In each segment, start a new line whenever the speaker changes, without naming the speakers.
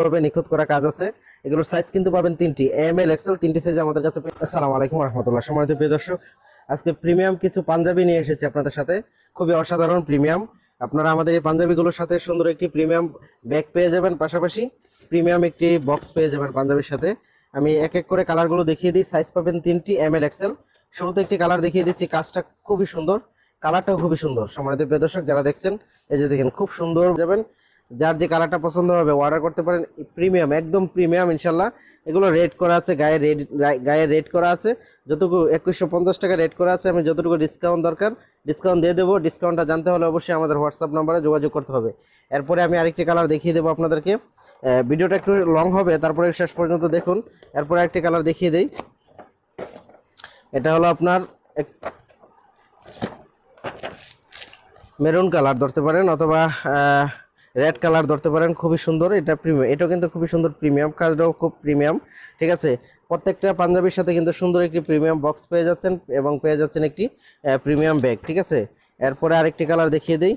ভাবে নিখুঁত করা কাজ আছে। এগুলোর সাইজ কিন্তু পাবেন তিনটি, এম এল এক্সেল, তিনটি সাইজ আমাদের কাছে। আসসালামু আলাইকুম রহমতুল্লাহ। সম্মানিত প্রিয় দর্শক, আজকে প্রিমিয়াম কিছু পাঞ্জাবি নিয়ে এসেছি আপনাদের সাথে, খুবই অসাধারণ প্রিমিয়াম। আপনারা আমাদের এই পাঞ্জাবিগুলোর সাথে সুন্দর একটি প্রিমিয়াম ব্যাগ পেয়ে যাবেন, পাশাপাশি প্রিমিয়াম একটি বক্স পেয়ে যাবেন পাঞ্জাবির সাথে। আমি এক এক করে কালারগুলো দেখিয়ে দিই। সাইজ পাবেন তিনটি, এম এল এক্সেল। শুরুতে একটি কালার দেখিয়ে দিচ্ছি, কাজটা খুবই সুন্দর, কালারটাও খুবই সুন্দর। সম্মানিত প্রিয় দর্শক, যারা দেখছেন এই যে দেখেন, খুব সুন্দর যাবেন। যার যে কালারটা পছন্দ হবে অর্ডার করতে পারেন। প্রিমিয়াম, একদম প্রিমিয়াম ইনশাল্লাহ। এগুলো রেট করা আছে, গায়ে রেট করা আছে। যতটুকু 2150 টাকা রেট করা আছে। আমি যতটুকু ডিসকাউন্ট দরকার ডিসকাউন্ট দিয়ে দেবো। ডিসকাউন্টটা জানতে হলে অবশ্যই আমাদের হোয়াটসঅ্যাপ নাম্বারে যোগাযোগ করতে হবে। এরপরে আমি আরেকটি কালার দেখিয়ে দেবো আপনাদেরকে। ভিডিওটা একটু লং হবে, তারপরে শেষ পর্যন্ত দেখুন। এরপরে আরেকটি কালার দেখিয়ে দেই। এটা হলো আপনার মেরুন কালার ধরতে পারেন, অথবা রেড কালার ধরতে পারেন। খুবই সুন্দর, এটা প্রিমিয়াম, এটাও কিন্তু খুবই সুন্দর প্রিমিয়াম, কাজটাও খুব প্রিমিয়াম। ঠিক আছে, প্রত্যেকটা পাঞ্জাবির সাথে কিন্তু সুন্দর একটি প্রিমিয়াম বক্স পেয়ে যাচ্ছেন এবং পেয়ে যাচ্ছেন একটি প্রিমিয়াম ব্যাগ। ঠিক আছে, এরপরে আরেকটি কালার দেখিয়ে দিই।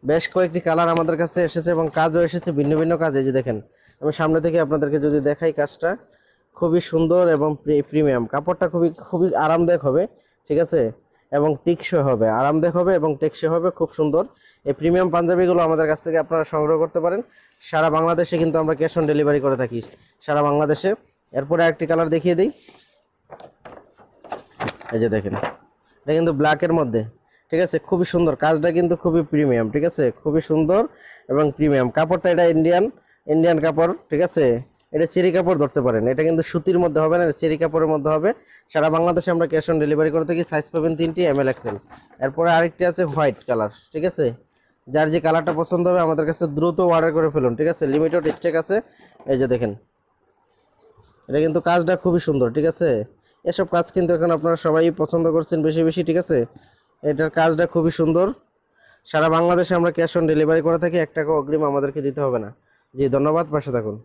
বেশ কয়েকটি কালার আমাদের কাছে এসেছে এবং কাজও এসেছে, ভিন্ন ভিন্ন কাজে। যে দেখেন, আমি সামনে থেকে আপনাদেরকে যদি দেখাই, কাজটা খুবই সুন্দর এবং প্রিমিয়াম। কাপড়টা খুবই খুবই আরামদায়ক হবে। ঠিক আছে, এবং টেকসই হবে, আরামদায়ক হবে এবং টেকসই হবে, খুব সুন্দর। এই প্রিমিয়াম পাঞ্জাবিগুলো আমাদের কাছ থেকে আপনারা সংগ্রহ করতে পারেন। সারা বাংলাদেশে কিন্তু আমরা ক্যাশ অন ডেলিভারি করে থাকি, সারা বাংলাদেশে। এরপরে আরেকটি কালার দেখিয়ে দিই। এই যে দেখেন, এটা কিন্তু ব্ল্যাকের মধ্যে। ঠিক আছে, খুবই সুন্দর, কাজটা কিন্তু খুবই প্রিমিয়াম। ঠিক আছে, খুবই সুন্দর এবং প্রিমিয়াম। কাপড়টা এটা ইন্ডিয়ান কাপড়। ঠিক আছে, এটা চেরি কাপড় ধরতে পারেন। এটা কিন্তু সুতির মধ্যে হবে না, চেরি কাপড়ের মধ্যে হবে। সারা বাংলাদেশে আমরা ক্যাশ অন ডেলিভারি করে থাকি। সাইজ পাবেন তিনটি, এম এল এক্সেল। এরপরে আরেকটি আছে হোয়াইট কালার। ঠিক আছে, যার যে কালারটা পছন্দ হবে আমাদের কাছে দ্রুত অর্ডার করে ফেলুন। ঠিক আছে, লিমিটেড স্টক আছে। এই যে দেখেন, এটা কিন্তু কাজটা খুবই সুন্দর। ঠিক আছে, এসব কাজ কিন্তু এখন আপনারা সবাই পছন্দ করছেন বেশি বেশি। ঠিক আছে, এটার কাজটা খুবই সুন্দর। সারা বাংলাদেশে আমরা ক্যাশ অন ডেলিভারি করে থাকি, 1 টাকা অগ্রিম আমাদেরকে দিতে হবে না। জি ধন্যবাদ, পাশে থাকুন।